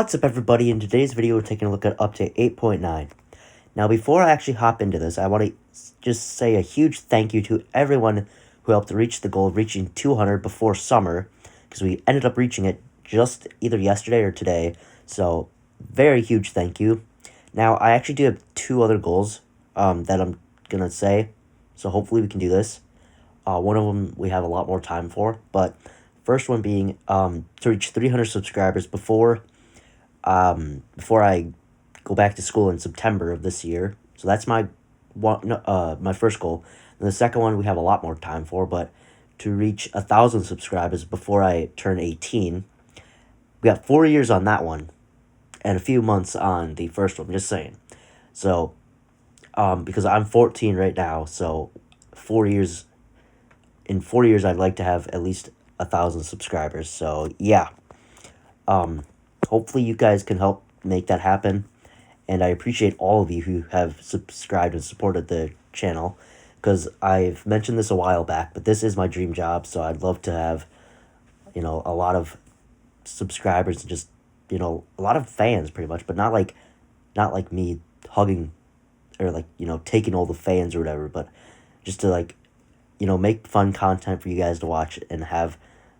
What's up everybody, in today's video we're taking a look at update 8.9. Now before I actually hop into this, I want to just say a huge thank you to everyone who helped reach the goal of reaching 200 before summer, because we ended up reaching it just either yesterday or today, so very huge thank you. Now I actually do have two other goals that I'm gonna say, so hopefully we can do this. One of them we have a lot more time for, but first one being to reach 300 subscribers before I go back to school in September of this year. So that's my my first goal. And the second one we have a lot more time for, but to reach 1,000 subscribers before I turn 18. We got 4 years on that one, and a few months on the first one. Just saying. So, because I'm 14 right now, so 4 years. In 4 years, I'd like to have at least 1,000 subscribers. So yeah. Hopefully you guys can help make that happen, and I appreciate all of you who have subscribed and supported the channel, because I've mentioned this a while back, but this is my dream job, so I'd love to have, a lot of subscribers and just, a lot of fans pretty much, but not like me hugging or taking all the fans or whatever, but just to make fun content for you guys to watch and have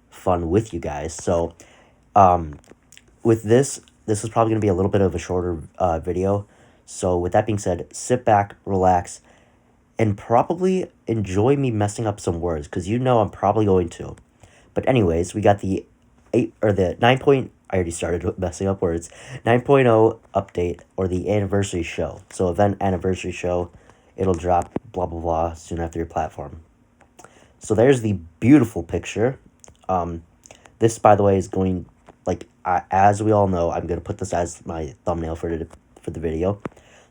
fun with you guys. So, with this is probably going to be a little bit of a shorter video. So with that being said, sit back, relax, and probably enjoy me messing up some words, because I'm probably going to. But anyways, we got the 9 point, I already started with messing up words, 9.0 update, or the anniversary show. So event anniversary show, it'll drop blah blah blah soon after your platform. So there's the beautiful picture. This, by the way, is going, as we all know, I'm going to put this as my thumbnail for the video.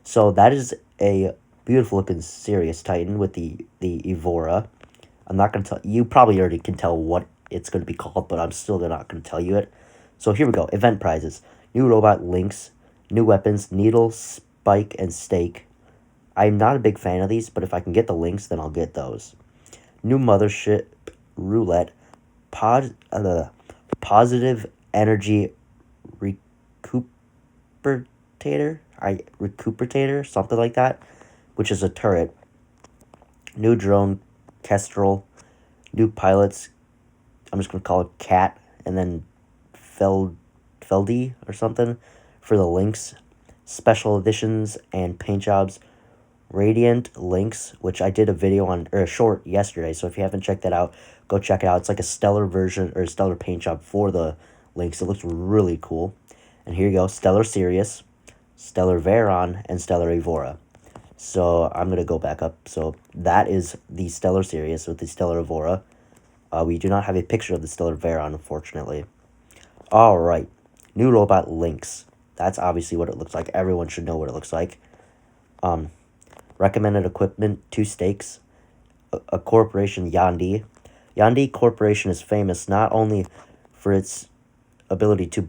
So that is a beautiful looking Sirius Titan with the Evora. I'm not going to tell you, probably already can tell what it's going to be called, but I'm still not going to tell you it. So here we go. Event prizes. New robot Lynx, new weapons, needle, spike, and stake. I'm not a big fan of these, but if I can get the Lynx, then I'll get those. New mothership roulette, positive energy recuperator, something like that, which is a turret. New drone, Kestrel. New pilots, I'm just going to call it Cat, and then Feldy or something for the Lynx. Special editions and paint jobs. Radiant Lynx, which I did a video on, or a short yesterday, so if you haven't checked that out, go check it out. It's like a stellar version, or a stellar paint job for the Lynx. It looks really cool. And here you go, Stellar Sirius, Stellar Veron, and Stellar Evora. So I'm going to go back up. So that is the Stellar Sirius with the Stellar Evora. We do not have a picture of the Stellar Veron, unfortunately. Alright, new robot Lynx. That's obviously what it looks like. Everyone should know what it looks like. Recommended equipment, 2 stakes. A corporation, Yandi. Yandi Corporation is famous not only for its ability to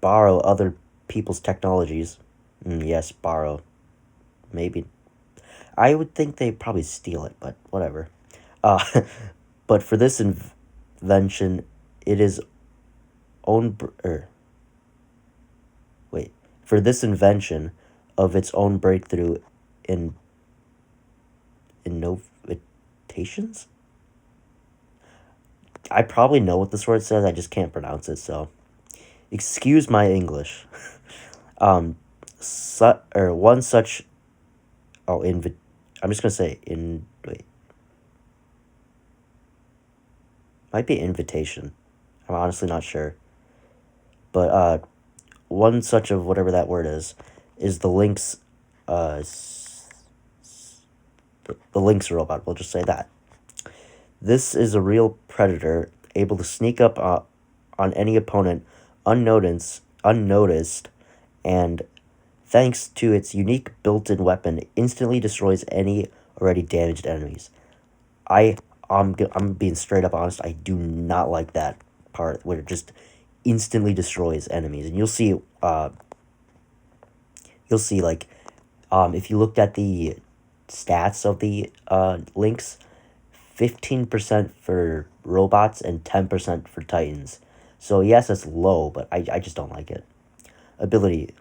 borrow other people's technologies. Yes, borrow. Maybe. I would think they probably steal it, but whatever. But for this invention, it is owned... For this invention of its own breakthrough in innovations? I probably know what this word says, I just can't pronounce it, so excuse my English. One such, I'm just gonna say might be invitation. I'm honestly not sure. But one such of whatever that word is the Lynx, the Lynx robot. We'll just say that. This is a real predator, able to sneak up on any opponent unnoticed, and thanks to its unique built-in weapon, instantly destroys any already damaged enemies. I'm being straight up honest. I do not like that part where it just instantly destroys enemies, and you'll see if you looked at the stats of the Lynx, 15% for robots and 10% for Titans. So yes, it's low, but I just don't like it. ability,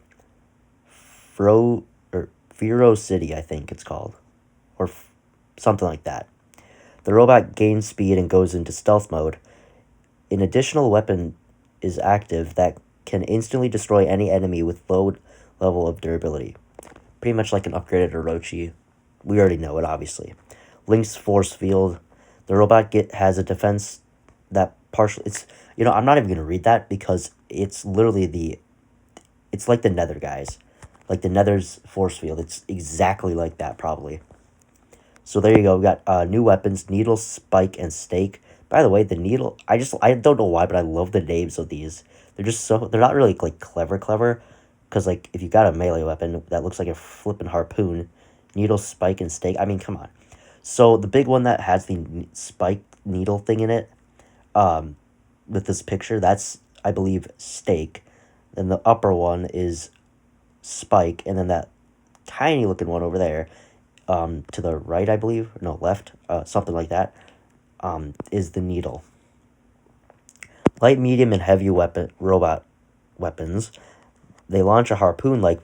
Fro or Ferocity, I think it's called, or something like that. The robot gains speed and goes into stealth mode. An additional weapon is active that can instantly destroy any enemy with low level of durability. Pretty much like an upgraded Orochi. We already know it, obviously. Link's force field. The robot has a defense that partially... I'm not even going to read that because it's literally it's like the Nether, guys. Like the Nether's force field. It's exactly like that, probably. So there you go. We got new weapons, Needle, Spike, and Stake. By the way, the Needle, I don't know why, but I love the names of these. They're not really, like, clever. Because, like, if you got a melee weapon that looks like a flippin' harpoon, Needle, Spike, and Stake, I mean, come on. So the big one that has the spike needle thing in it, with this picture, that's, I believe, Stake. Then the upper one is Spike, and then that tiny looking one over there, to the right, I believe, no, left, something like that, is the Needle. Light, medium, and heavy robot weapons. They launch a harpoon-like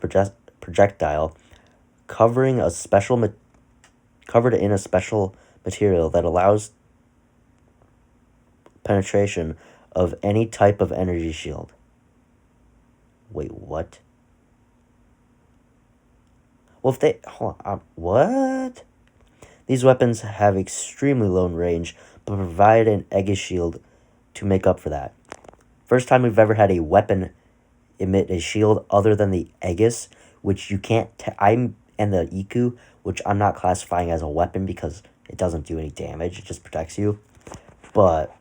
projectile, covered in a special material that allows penetration of any type of energy shield. Wait, what? Well, if they... Hold on, what? These weapons have extremely low range, but provide an Aegis shield to make up for that. First time we've ever had a weapon emit a shield other than the Aegis, which you can't... and the Iku, which I'm not classifying as a weapon because it doesn't do any damage, it just protects you. But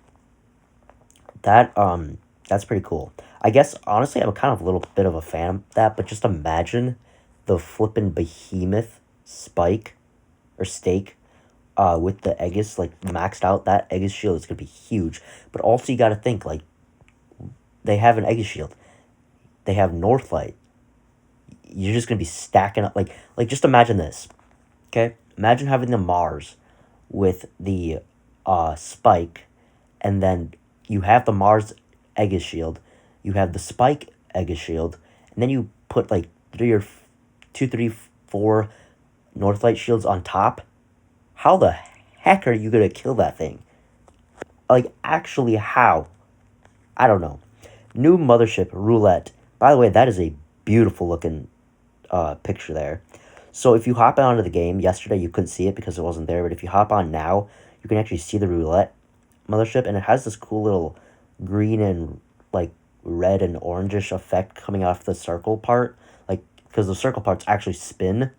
that's pretty cool. I guess, honestly, I'm kind of a little bit of a fan of that, but just imagine the flippin' behemoth spike or stake with the Aegis, like, maxed out. That Aegis shield is going to be huge. But also, you got to think, like, they have an Aegis shield. They have Northlight. You're just going to be stacking up. Like, just imagine this. Okay? Imagine having the Mars with the spike, and then you have the Mars Aegis shield. You have the spike Aegis shield, and then you put, like, 4 Northlight shields on top. How the heck are you going to kill that thing? Like, actually, how? I don't know. New Mothership Roulette. By the way, that is a beautiful looking picture there. So if you hop onto the game, yesterday you couldn't see it because it wasn't there, but if you hop on now, you can actually see the Roulette Mothership, and it has this cool little green and, like, red and orangish effect coming off the circle part, like, because the circle parts actually spin,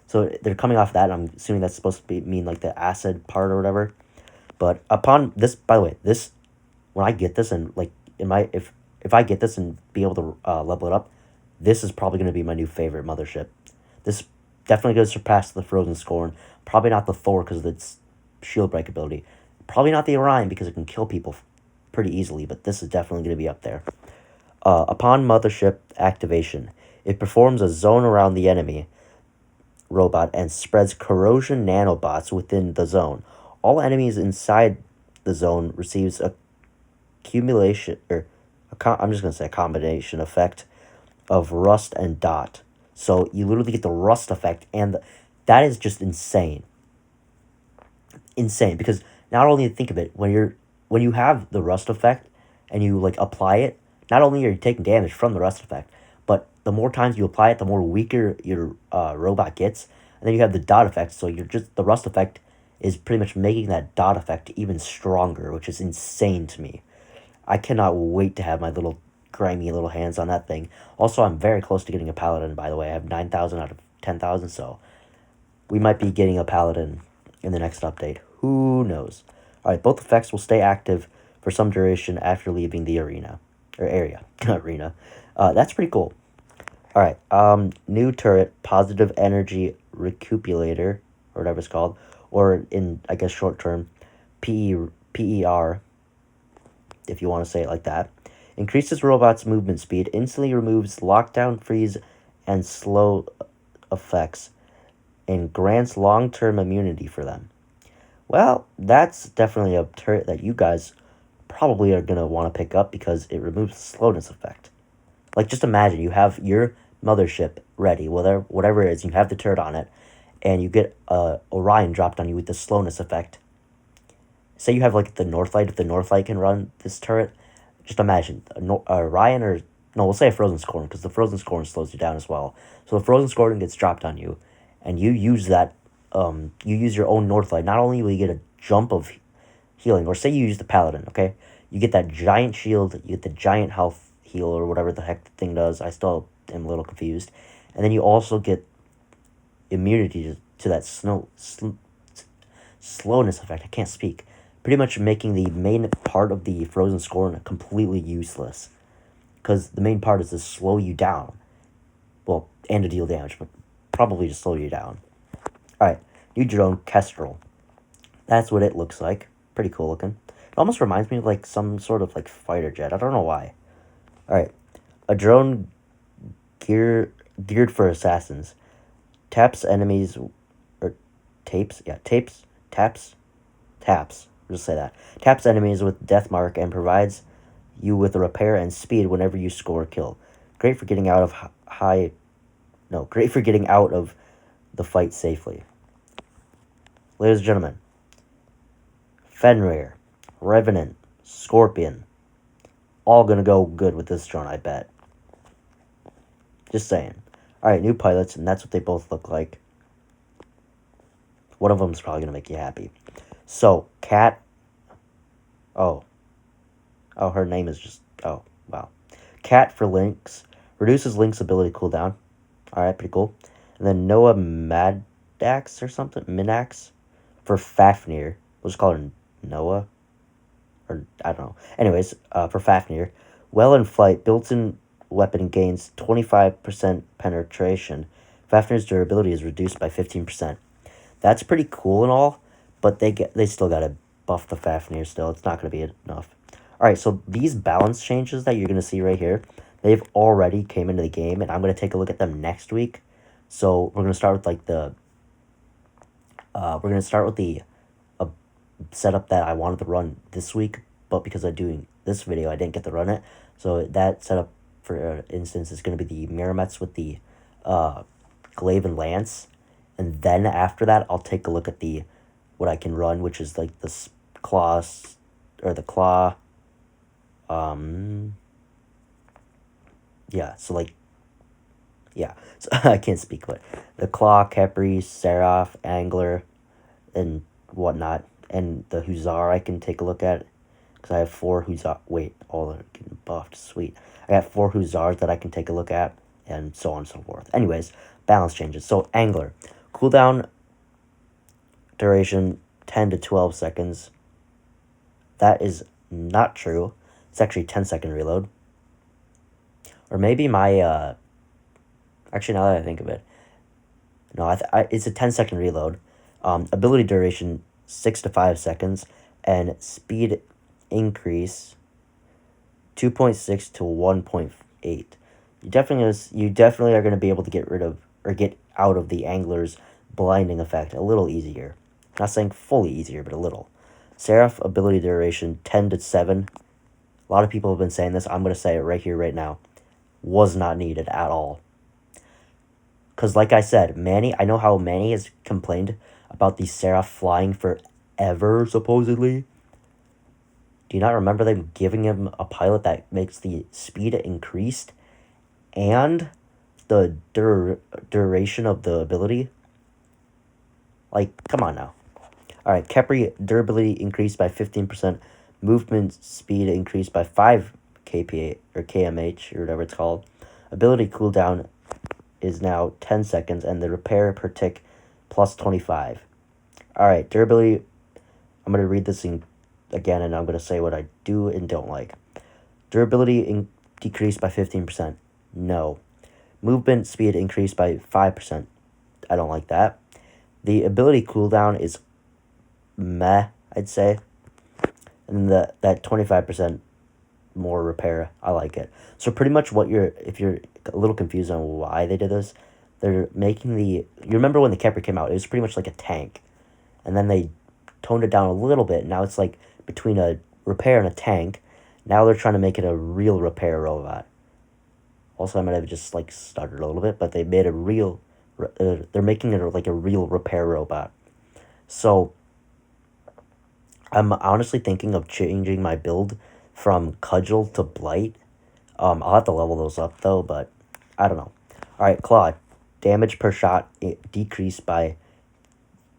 so they're coming off that, and I'm assuming that's supposed to mean, like, the acid part or whatever. But upon this, by the way, this, when I get this, and, like, if I get this and be able to level it up, this is probably going to be my new favorite Mothership. This definitely going to surpass the Frozen Scorn. Probably not the Thor because of its shield break ability. Probably not the Orion because it can kill people pretty easily, but this is definitely going to be up there. Upon Mothership activation, it performs a zone around the enemy robot and spreads corrosion nanobots within the zone. All enemies inside the zone receives a combination effect of rust and dot. So you literally get the rust effect, and that is just insane. Insane, because not only think of it, when you have the rust effect and you, like, apply it, not only are you taking damage from the rust effect, but the more times you apply it, the more weaker your robot gets, and then you have the dot effect. So the rust effect is pretty much making that dot effect even stronger, which is insane to me. I cannot wait to have my little grimy little hands on that thing. Also, I'm very close to getting a Paladin, by the way. I have 9,000 out of 10,000, so we might be getting a Paladin in the next update. Who knows? Alright, both effects will stay active for some duration after leaving the arena. Or area. Arena. That's pretty cool. Alright, new turret, Positive Energy Recuperator, or whatever it's called. Or in, I guess, short term, PER, if you want to say it like that. Increases robots' movement speed, instantly removes lockdown, freeze, and slow effects, and grants long-term immunity for them. Well, that's definitely a turret that you guys probably are going to want to pick up because it removes the slowness effect. Like, just imagine you have your mothership ready, whatever it is, you have the turret on it, and you get Orion dropped on you with the slowness effect. Say you have, like, the Northlight, if the Northlight can run this turret, just imagine, Orion or, no, we'll say a Frozen Scorn, because the Frozen Scorn slows you down as well. So the Frozen Scorn gets dropped on you, and you use that, you use your own Northlight. Not only will you get a jump of healing, or say you use the Paladin, okay? You get that giant shield, you get the giant health heal, or whatever the heck the thing does. I still am a little confused. And then you also get immunity to that slowness effect. I can't speak. Pretty much making the main part of the Frozen Scorn completely useless. Because the main part is to slow you down. Well, and to deal damage, but probably to slow you down. Alright, new drone, Kestrel. That's what it looks like. Pretty cool looking. It almost reminds me of, like, some sort of, like, fighter jet. I don't know why. Alright, a drone geared for assassins. Taps enemies, or taps. We'll just say that. Taps enemies with death mark and provides you with a repair and speed whenever you score a kill. Great for getting out of great for getting out of the fight safely. Ladies and gentlemen, Fenrir, Revenant, Scorpion, all gonna go good with this drone, I bet. Just saying. Alright, new pilots, and that's what they both look like. One of them is probably gonna make you happy. So, Cat. Oh, her name is just. Oh, wow. Cat for Lynx. Reduces Lynx's ability cooldown. Alright, pretty cool. And then Noah Madax or something? Minax for Fafnir. We'll just call her Noah. Or, I don't know. Anyways, for Fafnir. Well in flight, built-in weapon gains 25% penetration. Fafnir's durability is reduced by 15%. That's pretty cool and all, but they still gotta buff the Fafnir still. It's not gonna be enough. Alright, so these balance changes that you're gonna see right here, they've already came into the game, and I'm gonna take a look at them next week. So we're gonna start with, like, the setup that I wanted to run this week, but because I'm doing this video, I didn't get to run it. So that setup, for instance, is going to be the Miramets with the Glaive and Lance. And then after that, I'll take a look at what I can run, which is, like, the claw. Yeah, so, like, yeah, so I can't speak, but the Claw, Khepri, Seraph, Angler, and whatnot, and the Hussar I can take a look at, because I have 4 Hussar. Wait, all are getting buffed. Sweet. I got 4 Hussars that I can take a look at, and so on and so forth. Anyways, balance changes. So, Angler. Cooldown duration 10 to 12 seconds. That is not true. It's actually 10-second reload. Or maybe my, actually, now that I think of it, no, it's a 10-second reload. Ability duration 6 to 5 seconds, and speed increase 2.6 to 1.8. You definitely are going to be able to get rid of, or get out of, the Angler's blinding effect a little easier. Not saying fully easier, but a little. Seraph ability duration 10 to 7. A lot of people have been saying this. I'm going to say it right here, right now. Was not needed at all. Because, like I said, Manny, I know how Manny has complained about the Seraph flying forever, supposedly. Do you not remember them giving him a pilot that makes the speed increased and the duration of the ability? Like, come on now. Alright, Khepri durability increased by 15%. Movement speed increased by 5 kPa, or kmh, or whatever it's called. Ability cooldown is now 10 seconds, and the repair per tick plus 25. Alright, durability. I'm going to read this again, and I'm going to say what I do and don't like. Durability decreased by 15%. No. Movement speed increased by 5%. I don't like that. The ability cooldown is meh, I'd say. And that 25% more repair, I like it. So pretty much if you're a little confused on why they did this, they're making you remember when the Khepri came out, it was pretty much like a tank. And then they toned it down a little bit. Now it's like between a repair and a tank. Now they're trying to make it a real repair robot. Also, I might have just like stuttered a little bit, but they made a real. They're making it like a real repair robot. So I'm honestly thinking of changing my build from Cudgel to Blight. I'll have to level those up though, but I don't know. All right, Claw. Damage per shot decreased by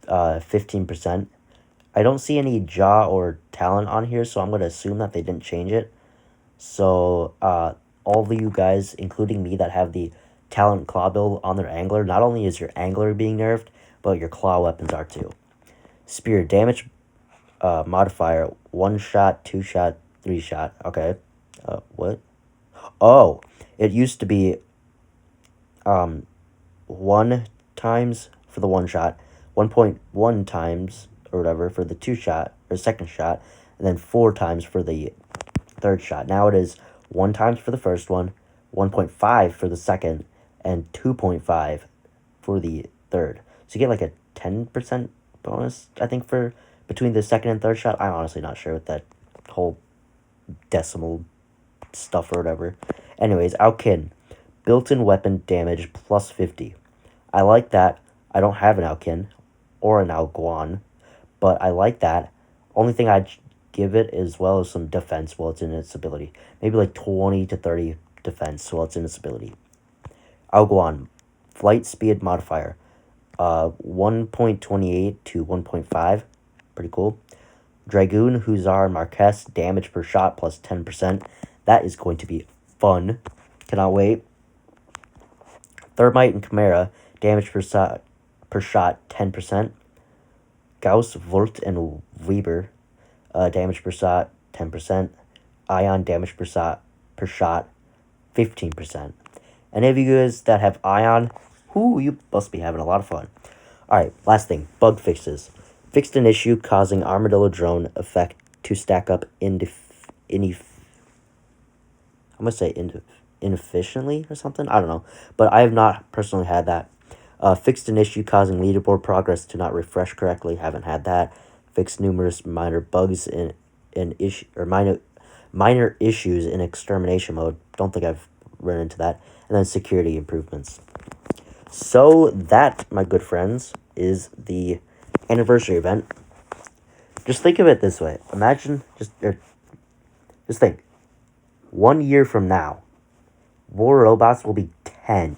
15%. I don't see any jaw or talent on here, so I'm going to assume that they didn't change it. So, all of you guys, including me, that have the talent claw build on their angler, not only is your angler being nerfed, but your claw weapons are too. Spear damage modifier 1 shot, 2 shot, 3 shot. Okay. What? Oh, it used to be 1 times for the 1 shot, 1.1 times or whatever for the 2 shot or second shot, and then 4 times for the third shot. Now it is 1 times for the first one, 1.5 for the second, and 2.5 for the third. So you get like a 10% bonus, I think, for between the second and third shot. I'm honestly not sure with that whole decimal stuff or whatever. Anyways, Aokin. Built-in weapon damage plus 50. I like that. I don't have an Aokin or an Aoguan, but I like that. Only thing I'd give it as well as some defense while it's in its ability. Maybe like 20 to 30 defense while it's in its ability. Aoguan. Flight speed modifier. 1.28 to 1.5. Pretty cool. Dragoon, Hussar, Marquess, damage per shot plus 10%. That is going to be fun. Cannot wait. Thermite and Chimera, damage per shot 10%. Gauss, Volt, and Weber, damage per shot 10%. Ion, damage per shot 15%. Any of you guys that have Ion, you must be having a lot of fun. Alright, last thing, bug fixes. Fixed an issue causing Armadillo Drone effect to stack up inefficiently or something. I don't know, but I have not personally had that. Fixed an issue causing leaderboard progress to not refresh correctly. Haven't had that. Fixed numerous minor bugs in issue or minor issues in extermination mode. Don't think I've run into that. And then security improvements. So that, my good friends, is the anniversary event. Just think of it this way. Imagine just think. 1 year from now, War Robots will be 10.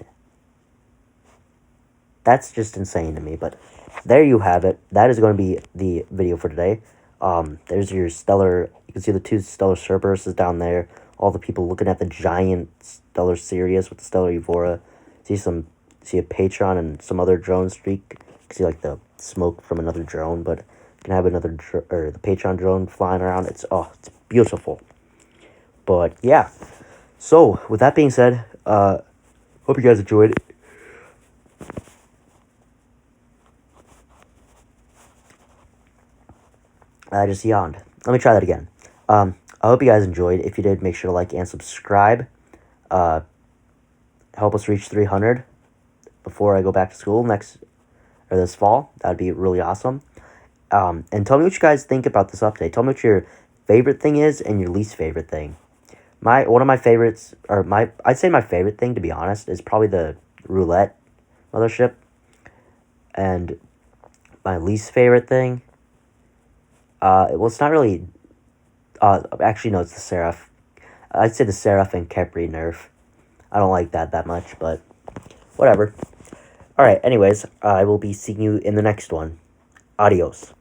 That's just insane to me, but there you have it. That is going to be the video for today. There's your stellar, you can see the 2 stellar Cerberuses down there. All the people looking at the giant stellar Sirius with the stellar Evora. See a Patron and some other drone streak. You can see like the smoke from another drone, but you can have another the Patron drone flying around. It's beautiful. But yeah. So with that being said, hope you guys enjoyed it. I just yawned. Let me try that again. I hope you guys enjoyed. If you did, make sure to like and subscribe. Help us reach 300 before I go back to school this fall. That'd be really awesome. And tell me what you guys think about this update. Tell me what your favorite thing is and your least favorite thing. One of my favorites, I'd say my favorite thing, to be honest, is probably the roulette mothership. And my least favorite thing, it's not really, actually, no, it's the Seraph. I'd say the Seraph and Khepri nerf. I don't like that much, but whatever. Alright, anyways, I will be seeing you in the next one. Adios.